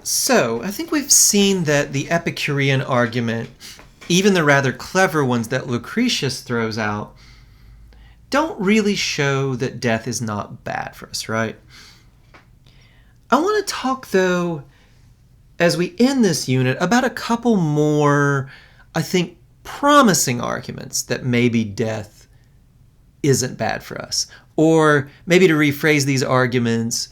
So, I think we've seen that the Epicurean argument, even the rather clever ones that Lucretius throws out, don't really show that death is not bad for us, right? I want to talk, though, as we end this unit, about a couple more, I think, promising arguments that maybe death isn't bad for us. Or maybe to rephrase these arguments,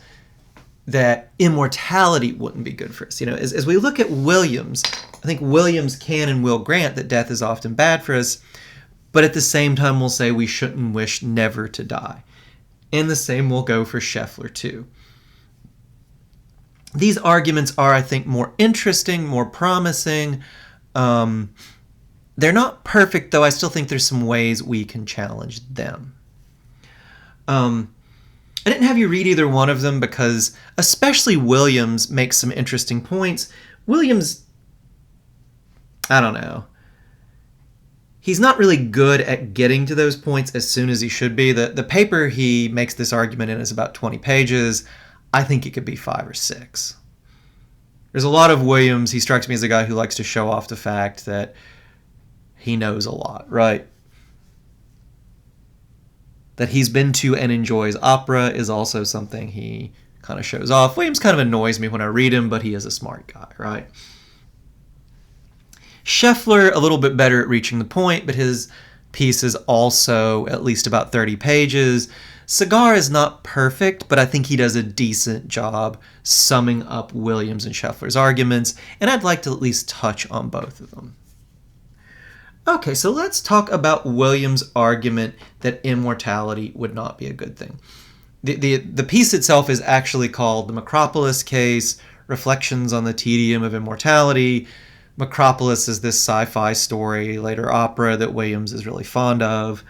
that immortality wouldn't be good for us. As we look at Williams, I think Williams can and will grant that death is often bad for us, but at the same time we'll say we shouldn't wish never to die. And the same will go for Scheffler too. These arguments are, I think, more interesting, more promising. They're not perfect, though I still think there's some ways we can challenge them. I didn't have you read either one of them because especially Williams makes some interesting points. Williams, I don't know. He's not really good at getting to those points as soon as he should be. The paper he makes this argument in is about 20 pages. I think it could be 5 or 6. There's a lot of Williams. He strikes me as a guy who likes to show off the fact that he knows a lot, right? That he's been to and enjoys opera is also something he kind of shows off. Williams kind of annoys me when I read him, but he is a smart guy, right? Scheffler, a little bit better at reaching the point, but his piece is also at least about 30 pages. Cigar is not perfect, but I think he does a decent job summing up Williams and Scheffler's arguments, and I'd like to at least touch on both of them. Okay, so let's talk about Williams' argument that immortality would not be a good thing. The piece itself is actually called The Macropolis Case, Reflections on the Tedium of Immortality. Macropolis is this sci-fi story, later opera, that Williams is really fond of.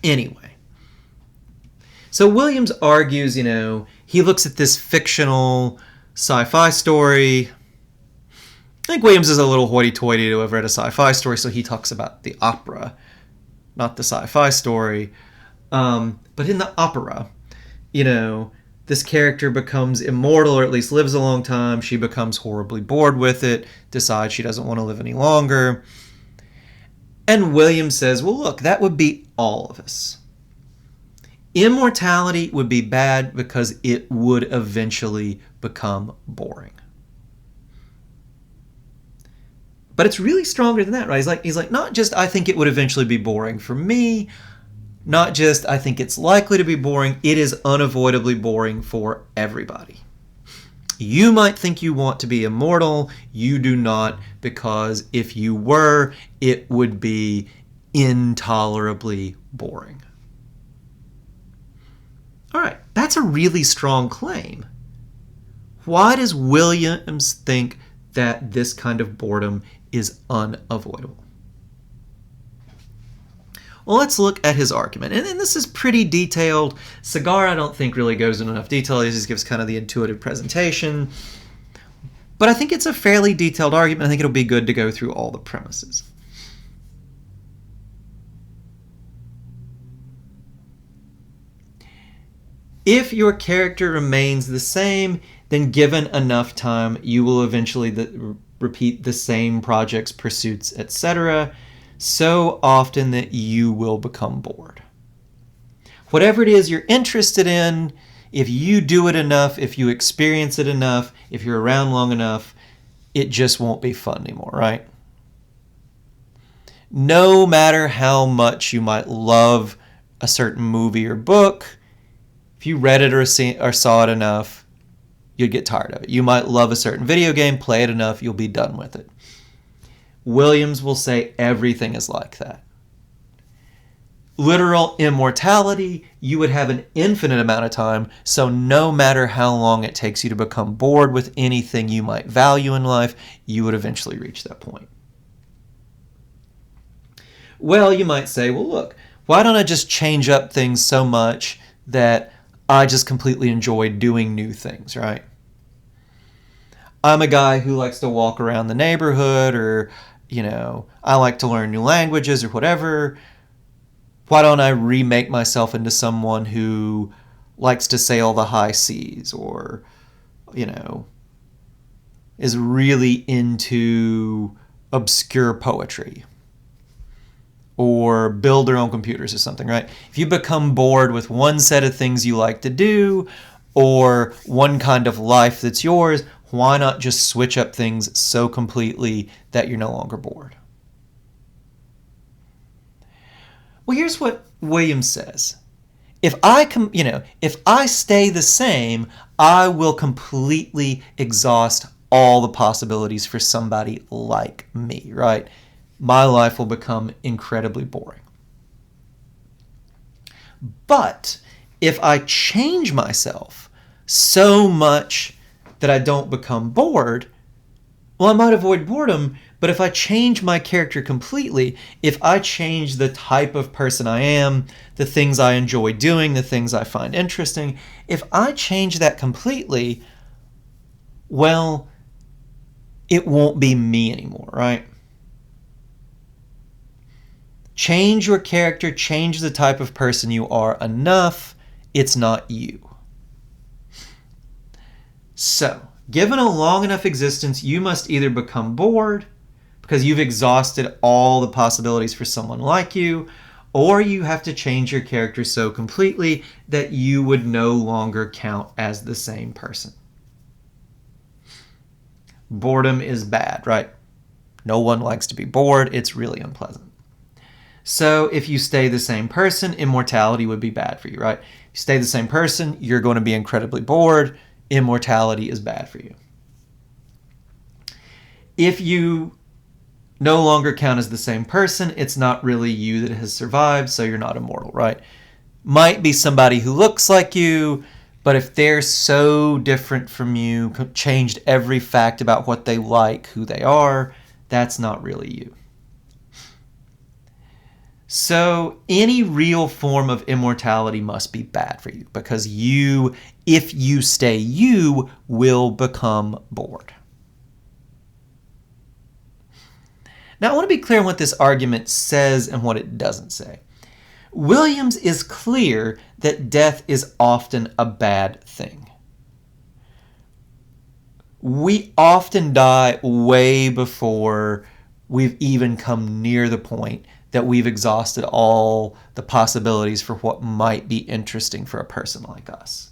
Anyway. So Williams argues, he looks at this fictional sci-fi story. I think Williams is a little hoity-toity to have read a sci-fi story, so he talks about the opera, not the sci-fi story. But in the opera, this character becomes immortal, or at least lives a long time. She becomes horribly bored with it, decides she doesn't want to live any longer. And Williams says, well, look, that would be all of us. Immortality would be bad because it would eventually become boring. But it's really stronger than that, right? He's like, not just I think it would eventually be boring for me, not just I think it's likely to be boring, it is unavoidably boring for everybody. You might think you want to be immortal, you do not, because if you were, it would be intolerably boring. All right, that's a really strong claim. Why does Williams think that this kind of boredom is unavoidable? Well, let's look at his argument. And this is pretty detailed. Cigar, I don't think, really goes into enough detail. He just gives kind of the intuitive presentation. But I think it's a fairly detailed argument. I think it'll be good to go through all the premises. If your character remains the same, then given enough time, you will eventually repeat the same projects, pursuits, etc., so often that you will become bored. Whatever it is you're interested in, if you do it enough, if you experience it enough, if you're around long enough, it just won't be fun anymore, right? No matter how much you might love a certain movie or book, if you read it or saw it enough, you'd get tired of it. You might love a certain video game, play it enough, you'll be done with it. Williams will say everything is like that. Literal immortality, you would have an infinite amount of time, so no matter how long it takes you to become bored with anything you might value in life, you would eventually reach that point. Well, you might say, well, look, why don't I just change up things so much that I just completely enjoy doing new things, right? I'm a guy who likes to walk around the neighborhood, or, I like to learn new languages or whatever. Why don't I remake myself into someone who likes to sail the high seas, or is really into obscure poetry or build their own computers or something, right? If you become bored with one set of things you like to do or one kind of life that's yours, why not just switch up things so completely that you're no longer bored? Well, here's what Williams says. If I stay the same, I will completely exhaust all the possibilities for somebody like me, right? My life will become incredibly boring. But if I change myself so much that I don't become bored, well, I might avoid boredom, but if I change my character completely, if I change the type of person I am, the things I enjoy doing, the things I find interesting, if I change that completely, well, it won't be me anymore, right? Change your character, change the type of person you are enough, it's not you. So, given a long enough existence, you must either become bored because you've exhausted all the possibilities for someone like you, or you have to change your character so completely that you would no longer count as the same person. Boredom is bad, right? No one likes to be bored. It's really unpleasant. So if you stay the same person, immortality would be bad for you, right? If you stay the same person, you're going to be incredibly bored. Immortality is bad for you. If you no longer count as the same person, it's not really you that has survived, so you're not immortal, right? Might be somebody who looks like you, but if they're so different from you, changed every fact about what they like, who they are, that's not really you. So any real form of immortality must be bad for you because you, if you stay you, will become bored. Now I want to be clear on what this argument says and what it doesn't say. Williams is clear that death is often a bad thing. We often die way before we've even come near the point that we've exhausted all the possibilities for what might be interesting for a person like us.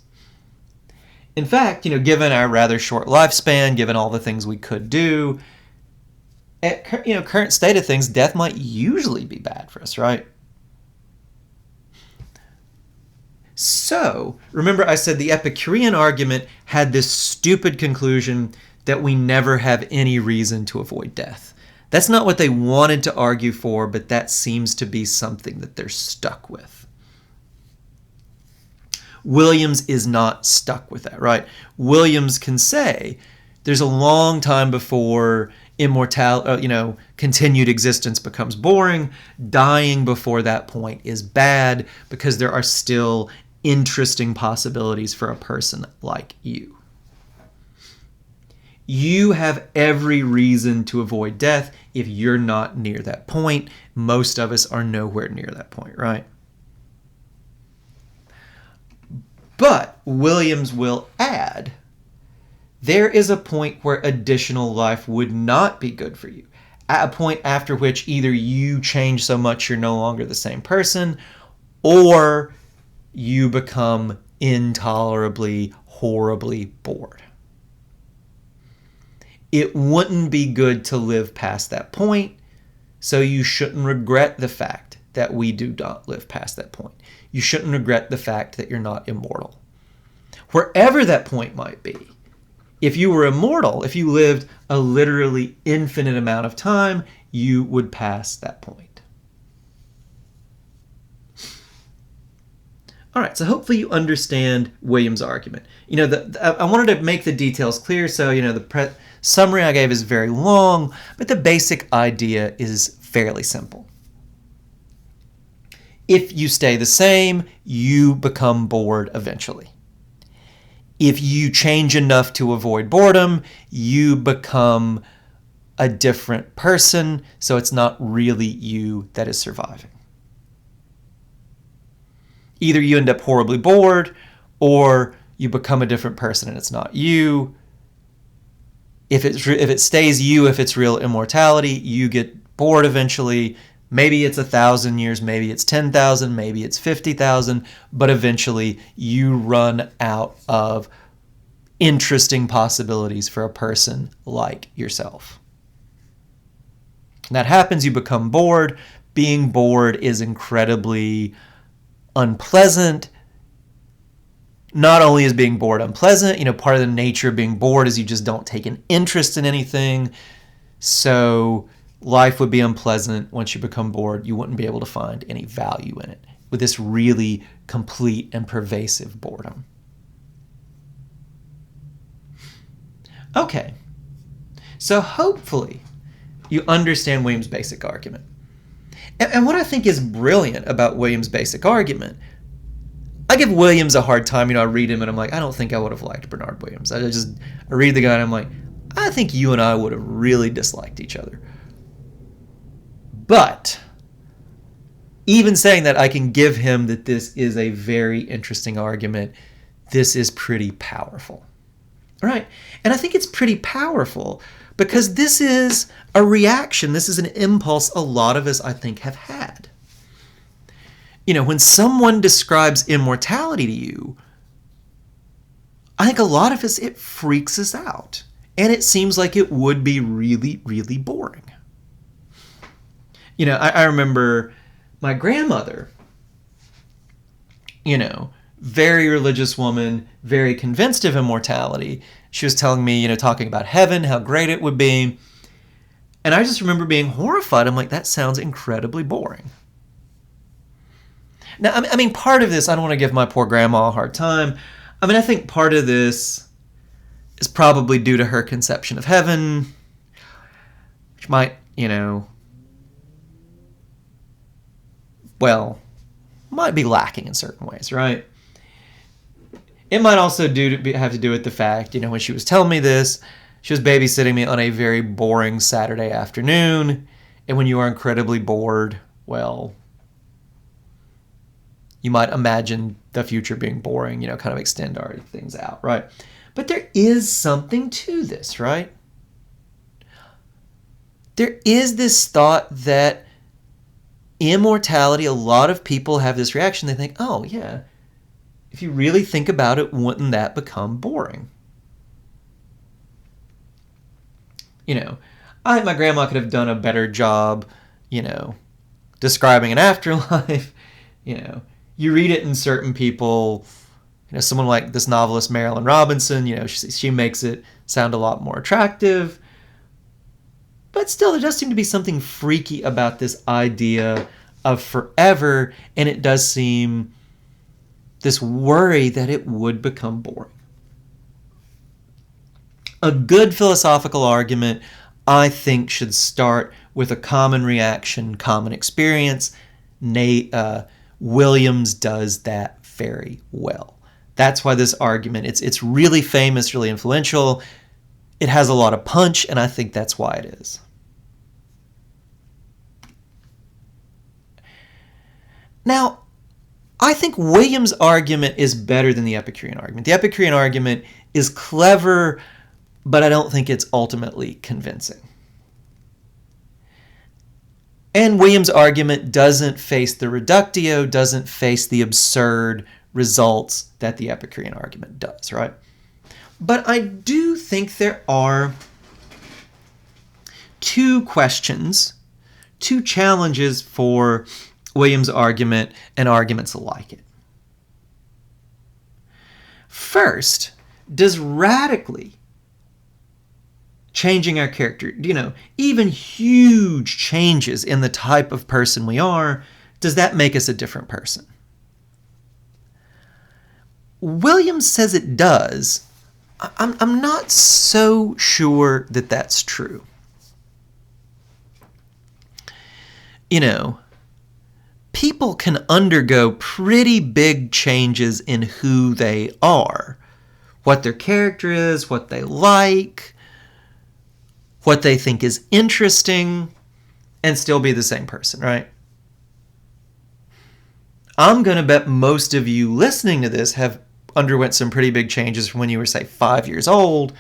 In fact, given our rather short lifespan, given all the things we could do, at current state of things, death might usually be bad for us, right? So, remember I said the Epicurean argument had this stupid conclusion that we never have any reason to avoid death. That's not what they wanted to argue for, but that seems to be something that they're stuck with. Williams is not stuck with that, right? Williams can say there's a long time before continued existence becomes boring. Dying before that point is bad because there are still interesting possibilities for a person like you. You have every reason to avoid death if you're not near that point. Most of us are nowhere near that point, right? But Williams will add, there is a point where additional life would not be good for you. At a point after which either you change so much you're no longer the same person, or you become intolerably, horribly bored. It wouldn't be good to live past that point, so you shouldn't regret the fact that we do not live past that point. You shouldn't regret the fact that you're not immortal. Wherever that point might be, if you were immortal, if you lived a literally infinite amount of time, you would pass that point. All right, so hopefully you understand Williams' argument. I wanted to make the details clear, so the summary I gave is very long, but the basic idea is fairly simple. If you stay the same, you become bored eventually. If you change enough to avoid boredom, you become a different person, so it's not really you that is surviving. Either you end up horribly bored, or you become a different person and it's not you. If it stays you, if it's real immortality, you get bored eventually. Maybe it's 1,000 years, maybe it's 10,000, maybe it's 50,000, but eventually you run out of interesting possibilities for a person like yourself. And that happens, you become bored. Being bored is incredibly unpleasant. Not only is being bored unpleasant, part of the nature of being bored is you just don't take an interest in anything. So life would be unpleasant. Once you become bored, you wouldn't be able to find any value in it with this really complete and pervasive boredom. Okay, so hopefully you understand William's basic argument. And what I think is brilliant about William's basic argument, I give Williams a hard time. I read him and I'm like, I don't think I would have liked Bernard Williams. I read the guy and I'm like, I think you and I would have really disliked each other. But even saying that, I can give him that this is a very interesting argument. This is pretty powerful. All right. And I think it's pretty powerful because this is a reaction. This is an impulse a lot of us, I think, have had. When someone describes immortality to you, I think a lot of us, it freaks us out. And it seems like it would be really, really boring. I remember my grandmother, very religious woman, very convinced of immortality. She was telling me, talking about heaven, how great it would be. And I just remember being horrified. I'm like, that sounds incredibly boring. Now, I mean, part of this, I don't want to give my poor grandma a hard time. I think part of this is probably due to her conception of heaven, which might, might be lacking in certain ways, right? It might also have to do with the fact, when she was telling me this, she was babysitting me on a very boring Saturday afternoon. And when you are incredibly bored, you might imagine the future being boring, kind of extend our things out, right? But there is something to this, right? There is this thought that immortality, a lot of people have this reaction. They think, oh, yeah, if you really think about it, wouldn't that become boring? I think my grandma could have done a better job, describing an afterlife. You read it in certain people, someone like this novelist Marilyn Robinson, she makes it sound a lot more attractive. But still, there does seem to be something freaky about this idea of forever, and it does seem this worry that it would become boring. A good philosophical argument, I think, should start with a common reaction, common experience. Williams does that very well. That's why this argument, it's really famous, really influential. It has a lot of punch, and I think that's why it is. Now, I think Williams' argument is better than the Epicurean argument. The Epicurean argument is clever, but I don't think it's ultimately convincing. And Williams' argument doesn't face the reductio, doesn't face the absurd results that the Epicurean argument does, right? But I do think there are two questions, two challenges for Williams' argument and arguments like it. First, does radically changing our character, even huge changes in the type of person we are, does that make us a different person? Williams says it does. I'm not so sure that that's true. People can undergo pretty big changes in who they are, what their character is, what they like, what they think is interesting, and still be the same person, right? I'm going to bet most of you listening to this have underwent some pretty big changes from when you were, say, 5 years old,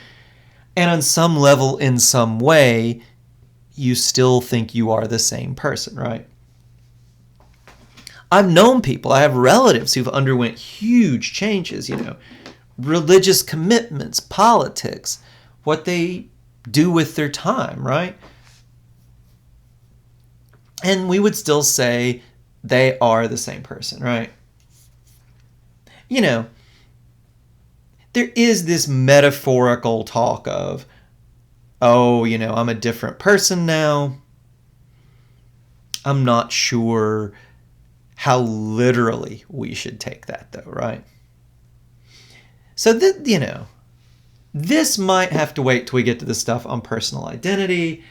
and on some level, in some way, you still think you are the same person, right? I've known people, I have relatives who've underwent huge changes, religious commitments, politics, what they do with their time, right? And we would still say they are the same person, right? There is this metaphorical talk of, oh, I'm a different person now. I'm not sure how literally we should take that, though, right? So, this might have to wait till we get to the stuff on personal identity,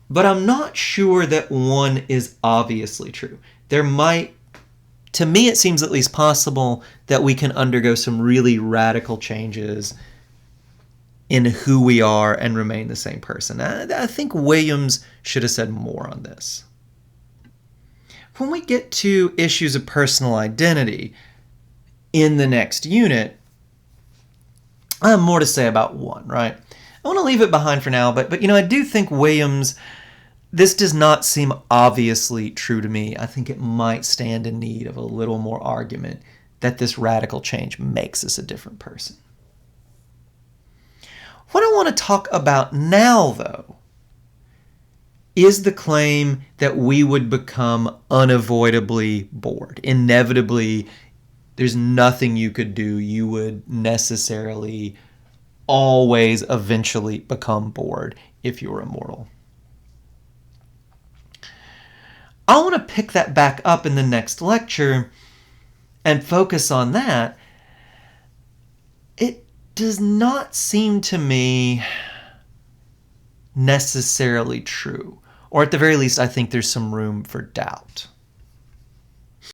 but I'm not sure that one is obviously true. To me, it seems at least possible that we can undergo some really radical changes in who we are and remain the same person. I think Williams should have said more on this. When we get to issues of personal identity in the next unit, I have more to say about one, right? I want to leave it behind for now, but I do think Williams, this does not seem obviously true to me. I think it might stand in need of a little more argument that this radical change makes us a different person. What I want to talk about now, though, is the claim that we would become unavoidably bored. Inevitably, there's nothing you could do. You would necessarily always eventually become bored if you were immortal. I want to pick that back up in the next lecture and focus on that. It does not seem to me necessarily true. Or at the very least, I think there's some room for doubt.